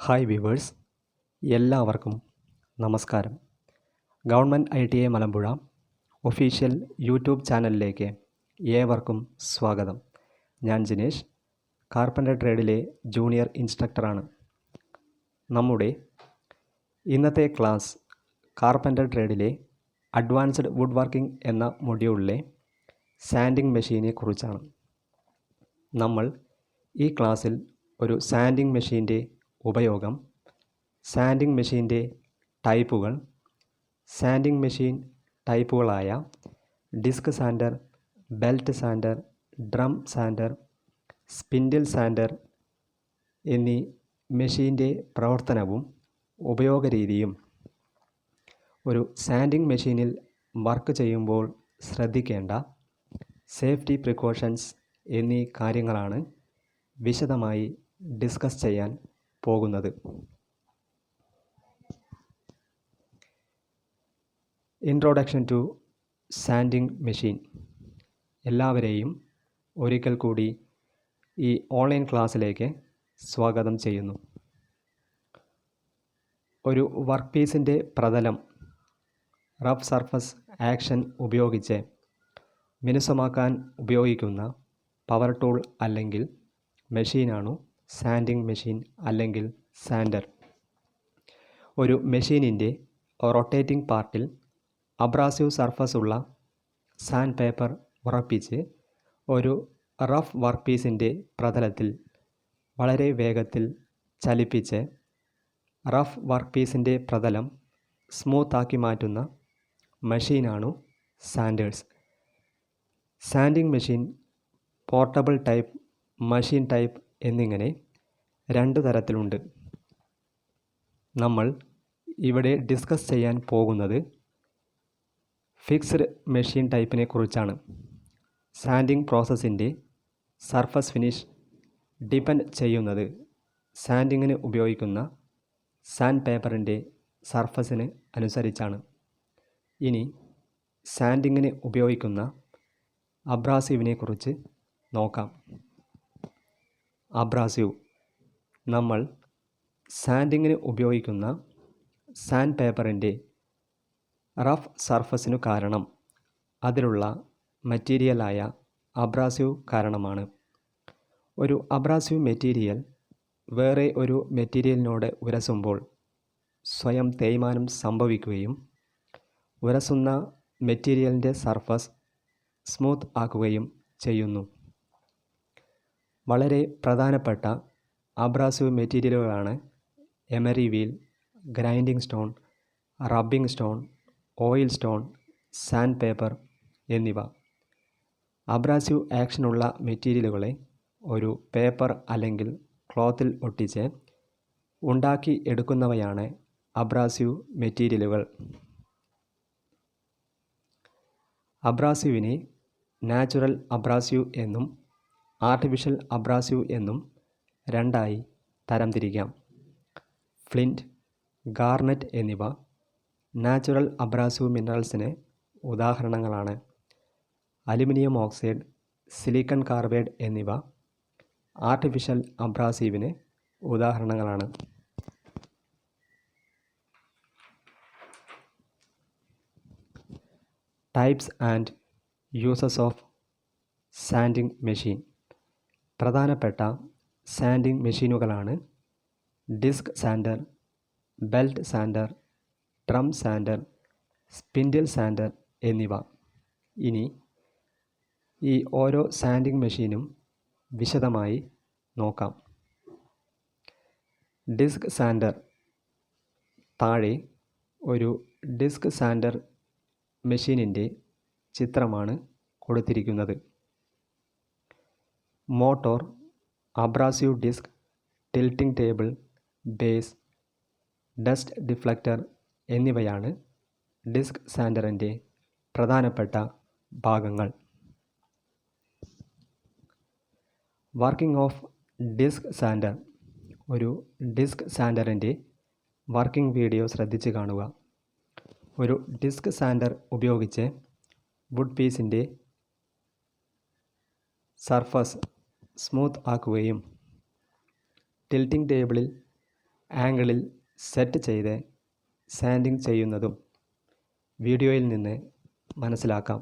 Hi viewers, എല്ലാവർക്കും നമസ്കാരം. Government ITI Malampuzha official YouTube ചാനലിലേക്ക് ഏവർക്കും സ്വാഗതം. ഞാൻ ജിനേഷ്, കാർപ്പൻ്റർ ട്രേഡിലെ ജൂനിയർ ഇൻസ്ട്രക്ടറാണ്. നമ്മുടെ ഇന്നത്തെ ക്ലാസ് കാർപ്പൻ്റർ ട്രേഡിലെ അഡ്വാൻസ്ഡ് വുഡ് വർക്കിംഗ് എന്ന മൊഡ്യൂളിലെ സാൻഡിംഗ് മെഷീനെ കുറിച്ചാണ്. നമ്മൾ ഈ ക്ലാസ്സിൽ ഒരു സാൻഡിംഗ് മെഷീൻ്റെ ഉപയോഗം, സാൻഡിംഗ് മെഷീൻ്റെ ടൈപ്പുകൾ, സാൻഡിംഗ് മെഷീൻ ടൈപ്പുകളായ disc sander, belt sander, drum sander, spindle sander എന്നീ മെഷീൻ്റെ പ്രവർത്തനവും ഉപയോഗരീതിയും, ഒരു സാൻഡിംഗ് മെഷീനിൽ വർക്ക് ചെയ്യുമ്പോൾ ശ്രദ്ധിക്കേണ്ട സേഫ്റ്റി പ്രിക്കോഷൻസ് എന്നീ കാര്യങ്ങളാണ് വിശദമായി ഡിസ്കസ് ചെയ്യാൻ പോകുന്നത്. Introduction to sanding machine. എല്ലാവരെയും ഒരിക്കൽ കൂടി ഈ ഓൺലൈൻ ക്ലാസ്സിലേക്ക് സ്വാഗതം ചെയ്യുന്നു. ഒരു വർക്ക് പീസിൻ്റെ പ്രതലം റഫ് സർഫസ് ആക്ഷൻ ഉപയോഗിച്ച് മിനുസമാക്കാൻ ഉപയോഗിക്കുന്ന പവർ ടൂൾ അല്ലെങ്കിൽ മെഷീനാണു സാൻഡിംഗ് മെഷീൻ അല്ലെങ്കിൽ സാൻഡർ. ഒരു മെഷീനിൻ്റെ റൊട്ടേറ്റിംഗ് പാർട്ടിൽ അബ്രാസീവ് സർഫസ് ഉള്ള സാൻഡ് പേപ്പർ ഉറപ്പിച്ച് ഒരു റഫ് വർക്ക് പീസിൻ്റെ പ്രതലത്തിൽ വളരെ വേഗത്തിൽ ചലിപ്പിച്ച് റഫ് വർക്ക് പീസിൻ്റെ പ്രതലം സ്മൂത്താക്കി മാറ്റുന്ന മെഷീനാണു sanders. Sanding machine portable type, machine type എന്നിങ്ങനെ രണ്ട് തരത്തിലുണ്ട്. നമ്മൾ ഇവിടെ ഡിസ്കസ് ചെയ്യാൻ പോകുന്നത് ഫിക്സ്ഡ് മെഷീൻ ടൈപ്പിനെ കുറിച്ചാണ്. സാൻഡിംഗ് പ്രോസസ്സിൻ്റെ സർഫസ് ഫിനിഷ് ഡിപ്പെൻഡ് ചെയ്യുന്നത് സാൻഡിങ്ങിന് ഉപയോഗിക്കുന്ന സാൻഡ് പേപ്പറിൻ്റെ സർഫസിന് അനുസരിച്ചാണ്. ഇനി സാൻഡിങ്ങിന് ഉപയോഗിക്കുന്ന അബ്രാസീവിനെ കുറിച്ച് നോക്കാം. അബ്രാസീവ് നമ്മൾ സാൻഡിങ്ങിന് ഉപയോഗിക്കുന്ന സാൻഡ് പേപ്പറിൻ്റെ റഫ് സർഫസിനു കാരണം അതിലുള്ള മെറ്റീരിയലായ അബ്രാസീവ് കാരണമാണ്. ഒരു അബ്രാസീവ് മെറ്റീരിയൽ വേറെ ഒരു മെറ്റീരിയലിനോട് ഉരസുമ്പോൾ സ്വയം തേയ്മാനം സംഭവിക്കുകയും ഉരസുന്ന മെറ്റീരിയലിൻ്റെ സർഫസ് സ്മൂത്ത് ആക്കുകയും ചെയ്യുന്നു. വളരെ പ്രധാനപ്പെട്ട അബ്രാസീവ് മെറ്റീരിയലുകളാണ് emery wheel, grinding stone, rubbing stone, oil stone, sand paper എന്നിവ. അബ്രാസീവ് ആക്ഷനുള്ള മെറ്റീരിയലുകളെ ഒരു പേപ്പർ അല്ലെങ്കിൽ ക്ലോത്തിൽ ഒട്ടിച്ച് ഉണ്ടാക്കി എടുക്കുന്നവയാണ് അബ്രാസീവ് മെറ്റീരിയലുകൾ. അബ്രാസീവിനെ നാച്ചുറൽ അബ്രാസീവ് എന്നും ആർട്ടിഫിഷ്യൽ അബ്രാസീവ് എന്നും രണ്ടായി തരംതിരിക്കാം. ഫ്ലിൻറ്റ്, ഗാർനറ്റ് എന്നിവ നാച്ചുറൽ അബ്രാസീവ് മിനറൽസിന് ഉദാഹരണങ്ങളാണ്. അലുമിനിയം ഓക്സൈഡ്, സിലിക്കൺ കാർബൈഡ് എന്നിവ ആർട്ടിഫിഷ്യൽ അബ്രാസീവിന് ഉദാഹരണങ്ങളാണ്. Types and uses of sanding machine. പ്രധാനപ്പെട്ട സാൻഡിംഗ് മെഷീനുകളാണ് disc sander, belt sander, drum sander, spindle sander എന്നിവ. ഇനി ഈ ഓരോ സാൻഡിംഗ് മെഷീനും വിശദമായി നോക്കാം. Disc sander. താഴെ ഒരു ഡിസ്ക് സാൻഡർ മെഷീനിൻ്റെ ചിത്രമാണ് കൊടുത്തിരിക്കുന്നത്. Motor, abrasive disc, tilting table, base, dust deflector എന്നിവയാണ് ഡിസ്ക് സാൻഡറിൻ്റെ പ്രധാനപ്പെട്ട ഭാഗങ്ങൾ. Working of disc sander. ഒരു ഡിസ്ക് സാൻഡറിൻ്റെ വർക്കിംഗ് വീഡിയോ ശ്രദ്ധിച്ച് കാണുക. ഒരു ഡിസ്ക് സാൻഡർ ഉപയോഗിച്ച് വുഡ് പീസിൻ്റെ സർഫസ് സ്മൂത്ത് ആക്കുകയും ടിൽറ്റിംഗ് ടേബിളിൽ ആംഗിളിൽ സെറ്റ് ചെയ്ത് സാൻഡിങ് ചെയ്യുന്നതും വീഡിയോയിൽ നിന്ന് മനസ്സിലാക്കാം.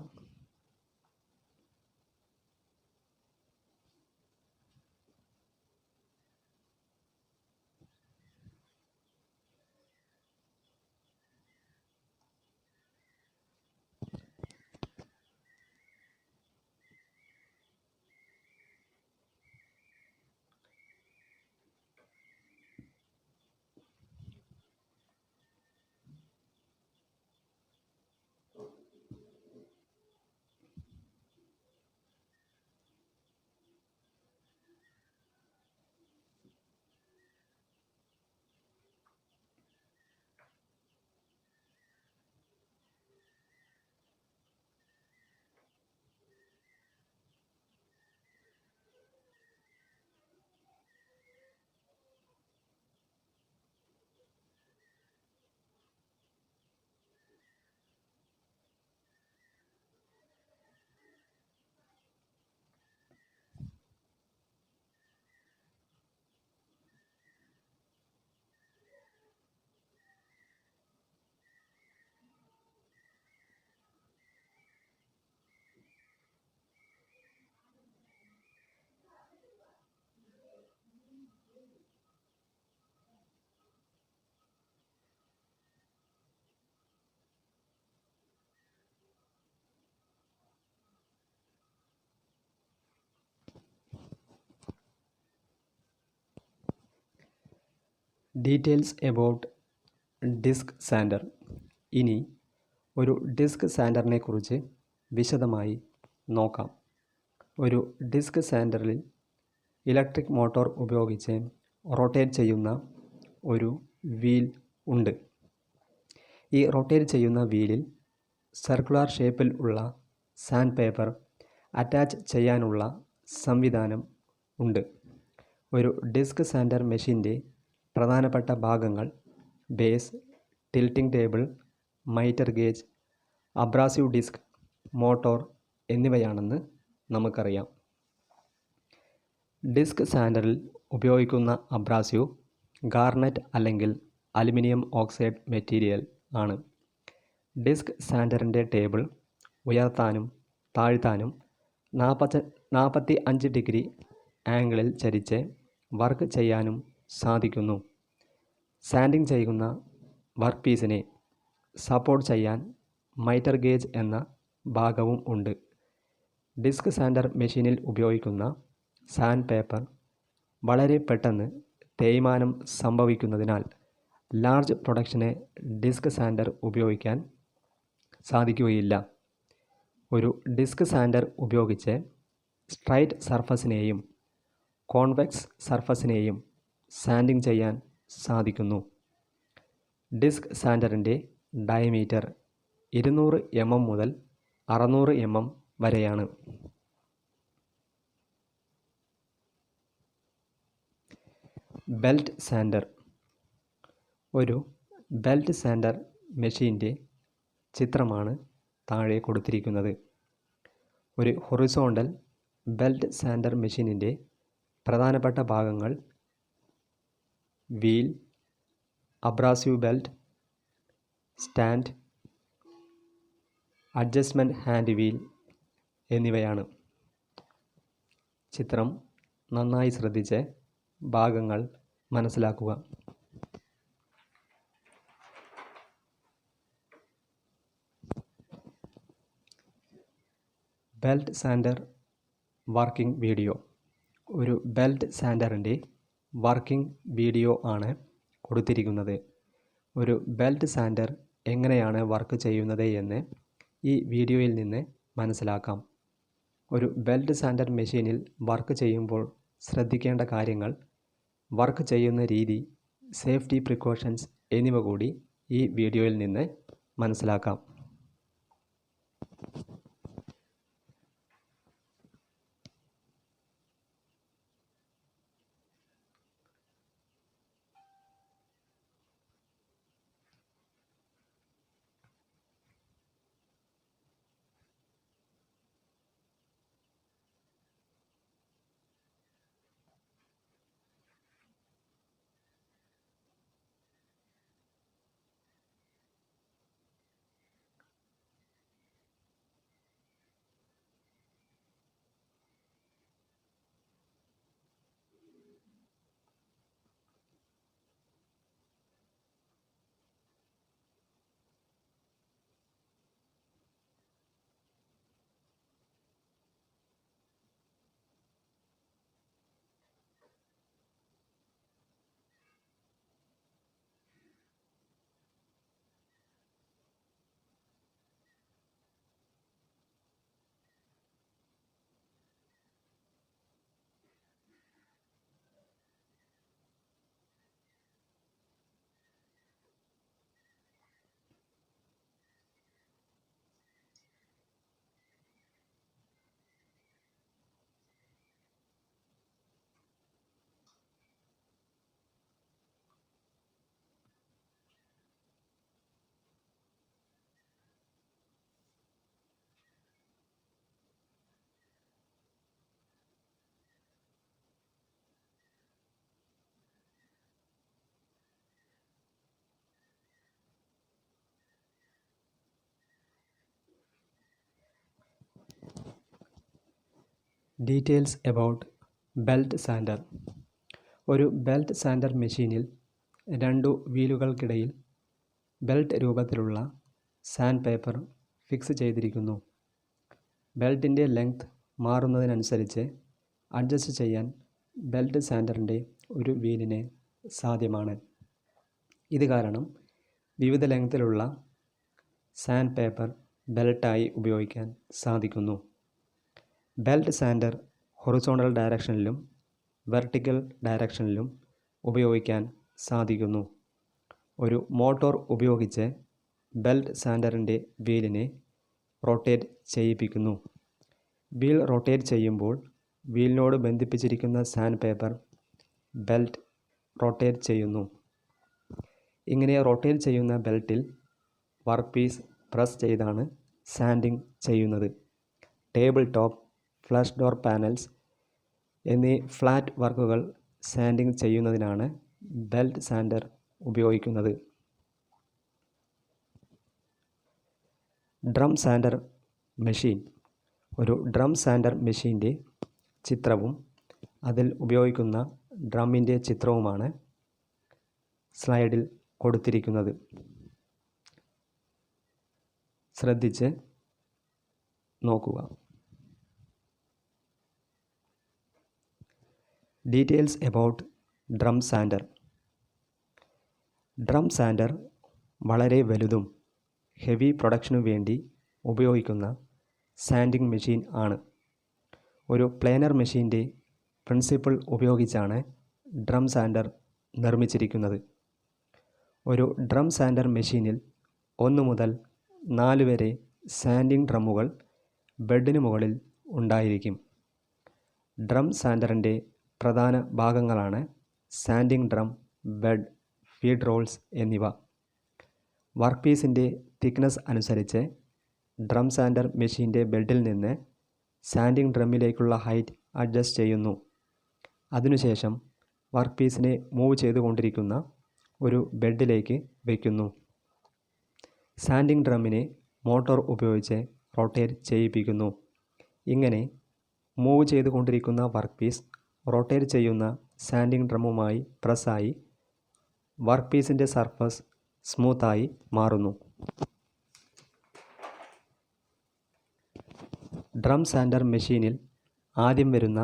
Details about disc sander. ഇനി ഒരു ഡിസ്ക് സാൻഡറിനെ കുറിച്ച് വിശദമായി നോക്കാം. ഒരു ഡിസ്ക് സാൻഡറിൽ ഇലക്ട്രിക് മോട്ടോർ ഉപയോഗിച്ച് റൊട്ടേറ്റ് ചെയ്യുന്ന ഒരു വീൽ ഉണ്ട്. ഈ റൊട്ടേറ്റ് ചെയ്യുന്ന വീലിൽ സർക്കുലർ ഷേപ്പിൽ ഉള്ള സാൻഡ് പേപ്പർ അറ്റാച്ച് ചെയ്യാനുള്ള സംവിധാനം ഉണ്ട്. ഒരു ഡിസ്ക് സാൻഡർ മെഷീൻ്റെ പ്രധാനപ്പെട്ട ഭാഗങ്ങൾ base, tilting table, mitre gauge, abrasive disc, motor എന്നിവയാണെന്ന് നമുക്കറിയാം. ഡിസ്ക് സാൻഡറിൽ ഉപയോഗിക്കുന്ന അബ്രാസീവ് ഗാർനറ്റ് അല്ലെങ്കിൽ അലുമിനിയം ഓക്സൈഡ് മെറ്റീരിയൽ ആണ്. ഡിസ്ക് സാൻഡറിൻ്റെ ടേബിൾ ഉയർത്താനും താഴ്ത്താനും 45 ഡിഗ്രി ആംഗിളിൽ ചരിച്ച് വർക്ക് ചെയ്യാനും സാധിക്കുന്നു. സാൻഡിങ് ചെയ്യുന്ന വർക്ക് പീസിനെ സപ്പോർട്ട് ചെയ്യാൻ മൈറ്റർ ഗേജ് എന്ന ഭാഗവും ഉണ്ട്. ഡിസ്ക് സാൻഡർ മെഷീനിൽ ഉപയോഗിക്കുന്ന സാൻഡ് പേപ്പർ വളരെ പെട്ടെന്ന് തേയ്മാനം സംഭവിക്കുന്നതിനാൽ ലാർജ് പ്രൊഡക്ഷന് ഡിസ്ക് സാൻഡർ ഉപയോഗിക്കാൻ സാധിക്കുകയില്ല. ഒരു ഡിസ്ക് സാൻഡർ ഉപയോഗിച്ച് സ്ട്രൈറ്റ് സർഫസിനെയും കോൺവെക്സ് സർഫസിനെയും സാൻഡിങ് ചെയ്യാൻ സാധിക്കുന്നു. ഡിസ്ക് സാൻഡറിൻ്റെ ഡയമീറ്റർ 200 mm മുതൽ 600 mm വരെയാണ്. Belt sander. ഒരു ബെൽറ്റ് സാൻഡർ മെഷീൻ്റെ ചിത്രമാണ് താഴെ കൊടുത്തിരിക്കുന്നത്. ഒരു ഹൊറിസോണ്ടൽ ബെൽറ്റ് സാൻഡർ മെഷീനിൻ്റെ പ്രധാനപ്പെട്ട ഭാഗങ്ങൾ wheel, abrasive belt, stand, adjustment hand wheel എന്നിവയാണ്. ചിത്രം നന്നായി ശ്രദ്ധിച്ച് ഭാഗങ്ങൾ മനസ്സിലാക്കുക. Belt sander working video. ഒരു ബെൽറ്റ് സാൻഡറിൻ്റെ വർക്കിംഗ് വീഡിയോ ആണ് കൊടുത്തിരിക്കുന്നത്. ഒരു ബെൽറ്റ് സാൻഡർ എങ്ങനെയാണ് വർക്ക് ചെയ്യുന്നത് എന്ന് ഈ വീഡിയോയിൽ നിന്ന് മനസ്സിലാക്കാം. ഒരു ബെൽറ്റ് സാൻഡർ മെഷീനിൽ വർക്ക് ചെയ്യുമ്പോൾ ശ്രദ്ധിക്കേണ്ട കാര്യങ്ങൾ, വർക്ക് ചെയ്യുന്ന രീതി, സേഫ്റ്റി പ്രിക്കോഷൻസ് എന്നിവ കൂടി ഈ വീഡിയോയിൽ നിന്ന് മനസ്സിലാക്കാം. Details about belt sander. ഒരു ബെൽറ്റ് സാൻഡർ മെഷീനിൽ രണ്ടു വീലുകൾക്കിടയിൽ ബെൽറ്റ് രൂപത്തിലുള്ള സാൻഡ് പേപ്പർ ഫിക്സ് ചെയ്തിരിക്കുന്നു. ബെൽറ്റിൻ്റെ ലെങ്ത് മാറുന്നതിനനുസരിച്ച് അഡ്ജസ്റ്റ് ചെയ്യാൻ ബെൽറ്റ് സാൻഡറിൻ്റെ ഒരു വീലിന് സാധ്യമാണ്. ഇത് കാരണം വിവിധ ലെങ്തിലുള്ള സാൻഡ് പേപ്പർ ബെൽറ്റായി ഉപയോഗിക്കാൻ സാധിക്കുന്നു. ബെൽറ്റ് സാൻഡർ ഹൊറിസോണ്ടൽ ഡയറക്ഷനിലും വെർട്ടിക്കൽ ഡയറക്ഷനിലും ഉപയോഗിക്കാൻ സാധിക്കുന്നു. ഒരു മോട്ടോർ ഉപയോഗിച്ച് ബെൽറ്റ് സാൻഡറിൻ്റെ വീലിനെ റൊട്ടേറ്റ് ചെയ്യിപ്പിക്കുന്നു. വീൽ റൊട്ടേറ്റ് ചെയ്യുമ്പോൾ വീലിനോട് ബന്ധിപ്പിച്ചിരിക്കുന്ന സാൻഡ് പേപ്പർ ബെൽറ്റ് റൊട്ടേറ്റ് ചെയ്യുന്നു. ഇങ്ങനെ റൊട്ടേറ്റ് ചെയ്യുന്ന ബെൽറ്റിൽ വർക്ക് പീസ് പ്രസ് ചെയ്താണ് സാൻഡിങ് ചെയ്യുന്നത്. Table top, flush door panels എന്നീ ഫ്ലാറ്റ് വർക്കുകൾ സാൻഡിങ് ചെയ്യുന്നതിനാണ് ബെൽറ്റ് സാൻഡർ ഉപയോഗിക്കുന്നത്. Drum sander machine. ഒരു ഡ്രം സാൻഡർ മെഷീൻ്റെ ചിത്രവും അതിൽ ഉപയോഗിക്കുന്ന ഡ്രമ്മിൻ്റെ ചിത്രവുമാണ് സ്ലൈഡിൽ കൊടുത്തിരിക്കുന്നത്. ശ്രദ്ധിച്ച് നോക്കുക. Details about drum sander. Drum sander വളരെ വലുതും ഹെവി പ്രൊഡക്ഷനു വേണ്ടി ഉപയോഗിക്കുന്ന സാൻഡിങ് മെഷീൻ ആണ്. ഒരു പ്ലേനർ മെഷീൻ്റെ പ്രിൻസിപ്പിൾ ഉപയോഗിച്ചാണ് ഡ്രം സാൻഡർ നിർമ്മിച്ചിരിക്കുന്നത്. ഒരു ഡ്രം സാൻഡർ മെഷീനിൽ 1 മുതൽ 4 വരെ സാൻഡിങ് ഡ്രമ്മുകൾ ബെഡിന് മുകളിൽ ഉണ്ടായിരിക്കും. ഡ്രം സാൻഡറിൻ്റെ പ്രധാന ഭാഗങ്ങളാണ് sanding drum, bed, feed rolls എന്നിവ. വർക്ക് പീസിൻ്റെ തിക്നെസ് അനുസരിച്ച് ഡ്രം സാൻഡർ മെഷീൻ്റെ ബെഡിൽ നിന്ന് സാൻഡിങ് ഡ്രമ്മിലേക്കുള്ള ഹൈറ്റ് അഡ്ജസ്റ്റ് ചെയ്യുന്നു. അതിനുശേഷം വർക്ക് പീസിനെ മൂവ് ചെയ്തുകൊണ്ടിരിക്കുന്ന ഒരു ബെഡിലേക്ക് വയ്ക്കുന്നു. സാൻഡിങ് ഡ്രമ്മിനെ മോട്ടോർ ഉപയോഗിച്ച് റൊട്ടേറ്റ് ചെയ്യിപ്പിക്കുന്നു. ഇങ്ങനെ മൂവ് ചെയ്തുകൊണ്ടിരിക്കുന്ന വർക്ക് പീസ് റൊട്ടേറ്റ് ചെയ്യുന്ന സാൻഡിങ് ഡ്രമ്മുമായി പ്രസ്സായി വർക്ക് പീസിൻ്റെ സർഫസ് സ്മൂത്തായി മാറുന്നു. ഡ്രം സാൻഡർ മെഷീനിൽ ആദ്യം വരുന്ന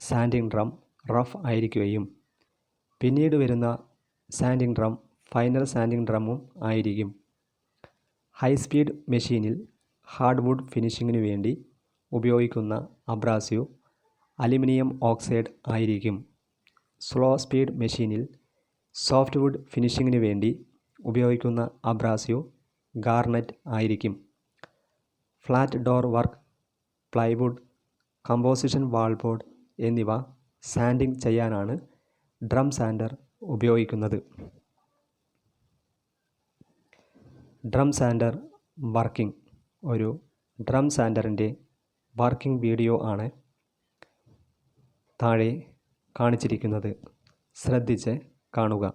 സാൻഡിങ് ഡ്രം റഫ് ആയിരിക്കുകയും പിന്നീട് വരുന്ന സാൻഡിങ് ഡ്രം ഫൈനൽ സാൻഡിങ് ഡ്രമ്മും ആയിരിക്കും. ഹൈ സ്പീഡ് മെഷീനിൽ ഹാർഡ്വുഡ് ഫിനിഷിങ്ങിനു വേണ്ടി ഉപയോഗിക്കുന്ന അബ്രാസീവ് അലുമിനിയം ഓക്സൈഡ് ആയിരിക്കും. സ്ലോ സ്പീഡ് മെഷീനിൽ സോഫ്റ്റ് വുഡ് ഫിനിഷിങ്ങിനു വേണ്ടി ഉപയോഗിക്കുന്ന അബ്രാസീവ് ഗാർനറ്റ് ആയിരിക്കും. Flat door work, plywood, composition wallboard എന്നിവ സാൻഡിങ് ചെയ്യാനാണ് ഡ്രം സാൻഡർ ഉപയോഗിക്കുന്നത്. Drum sander working. ഒരു ഡ്രം സാൻഡറിൻ്റെ വർക്കിംഗ് വീഡിയോ ആണ് താഴെ കാണിച്ചിരിക്കുന്നത്. ശ്രദ്ധിച്ച് കാണുക.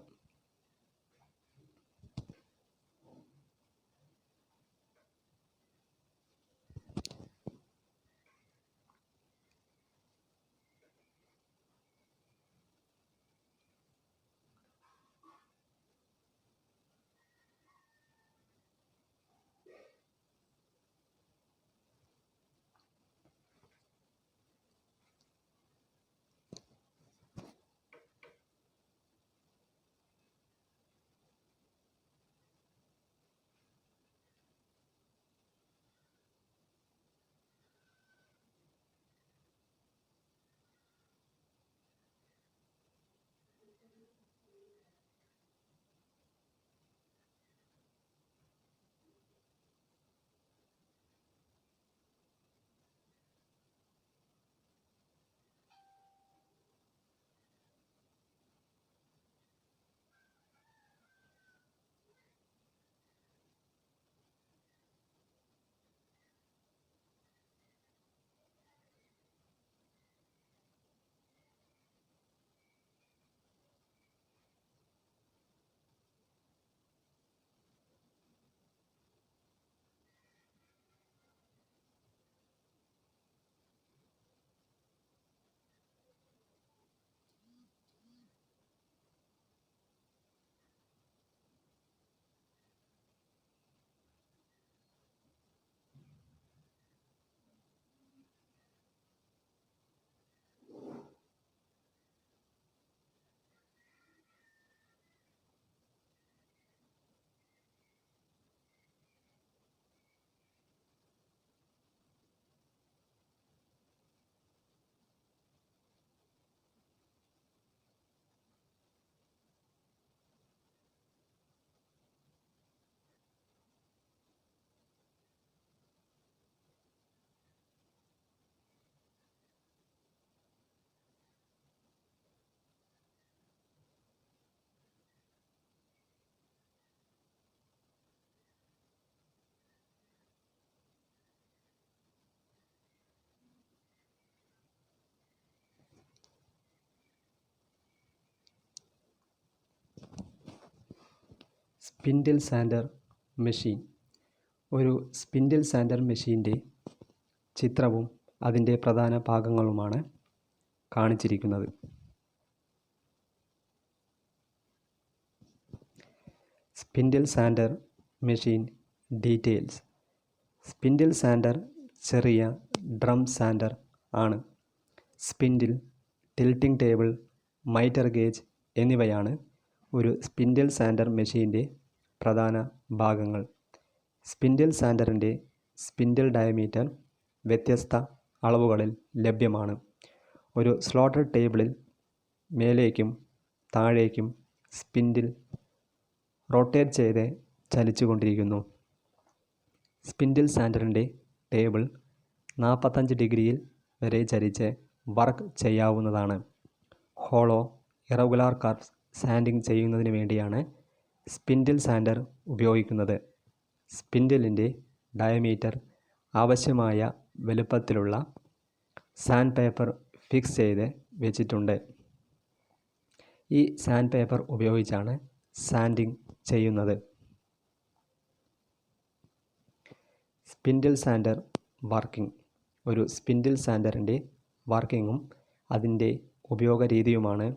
Spindle sander machine. ഒരു സ്പിൻഡിൽ സാൻഡർ മെഷീൻ്റെ ചിത്രവും അതിൻ്റെ പ്രധാന ഭാഗങ്ങളുമാണ് കാണിച്ചിരിക്കുന്നത്. Spindle sander machine details. Spindle sander ചെറിയ ഡ്രം സാൻഡർ ആണ്. Spindle, tilting table, mitre gauge എന്നിവയാണ് ഒരു സ്പിൻഡിൽ സാൻഡർ മെഷീൻ്റെ പ്രധാന ഭാഗങ്ങൾ. സ്പിൻഡിൽ സാൻഡറിൻ്റെ സ്പിൻഡിൽ ഡയമീറ്റർ വ്യത്യസ്ത അളവുകളിൽ ലഭ്യമാണ്. ഒരു സ്ലോട്ടർ ടേബിളിൽ മേലേക്കും താഴേക്കും സ്പിൻഡിൽ റൊട്ടേറ്റ് ചെയ്ത് ചലിച്ചുകൊണ്ടിരിക്കുന്നു. സ്പിൻഡിൽ സാൻഡറിൻ്റെ ടേബിൾ 45 ഡിഗ്രിയിൽ വരെ ചലിച്ച് വർക്ക് ചെയ്യാവുന്നതാണ്. ഹോളോ, ഇറഗുലാർ കർവ്സ് സാൻഡിങ് ചെയ്യുന്നതിന് വേണ്ടിയാണ് സ്പിൻഡിൽ സാൻഡർ ഉപയോഗിക്കുന്നത്. സ്പിൻഡിലിൻ്റെ ഡയമീറ്റർ ആവശ്യമായ വലുപ്പത്തിലുള്ള സാൻഡ് പേപ്പർ ഫിക്സ് ചെയ്ത് വെച്ചിട്ടുണ്ട്. ഈ സാൻഡ് പേപ്പർ ഉപയോഗിച്ചാണ് സാൻഡിങ് ചെയ്യുന്നത്. Spindle sander working. ഒരു സ്പിൻഡിൽ സാൻഡറിൻ്റെ വർക്കിങ്ങും അതിൻ്റെ ഉപയോഗ രീതിയുമാണ്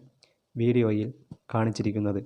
വീഡിയോയിൽ കാണിച്ചിരിക്കുന്നത്.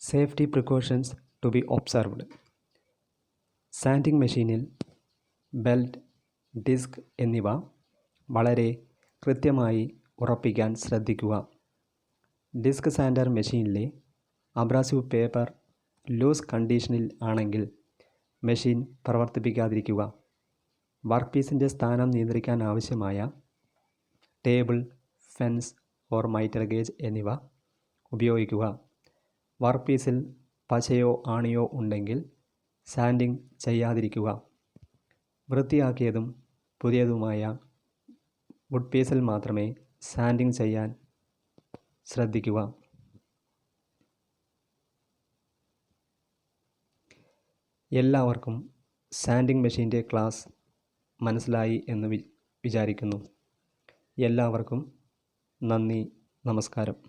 Safety precautions to be observed. Sanding മെഷീനിൽ ബെൽറ്റ്, ഡിസ്ക് എന്നിവ വളരെ കൃത്യമായി ഉറപ്പിക്കാൻ ശ്രദ്ധിക്കുക. ഡിസ്ക് സാൻഡർ മെഷീനിലെ അബ്രാസീവ് പേപ്പർ ലൂസ് കണ്ടീഷനിൽ ആണെങ്കിൽ മെഷീൻ പ്രവർത്തിപ്പിക്കാതിരിക്കുക. വർക്ക് പീസിൻ്റെ സ്ഥാനം നിയന്ത്രിക്കാൻ ആവശ്യമായ table, fence or mitre gauge എന്നിവ ഉപയോഗിക്കുക. വർക്ക് പീസിൽ പശയോ ആണിയോ ഉണ്ടെങ്കിൽ സാൻഡിംഗ് ചെയ്യാതിരിക്കുക. വൃത്തിയാക്കിയതും പുതിയതുമായ വുഡ് പീസിൽ മാത്രമേ സാൻഡിംഗ് ചെയ്യാൻ ശ്രദ്ധിക്കുക. എല്ലാവർക്കും സാൻഡിംഗ് മെഷീൻ്റെ ക്ലാസ് മനസ്സിലായി എന്ന് വിചാരിക്കുന്നു. എല്ലാവർക്കും നന്ദി, നമസ്കാരം.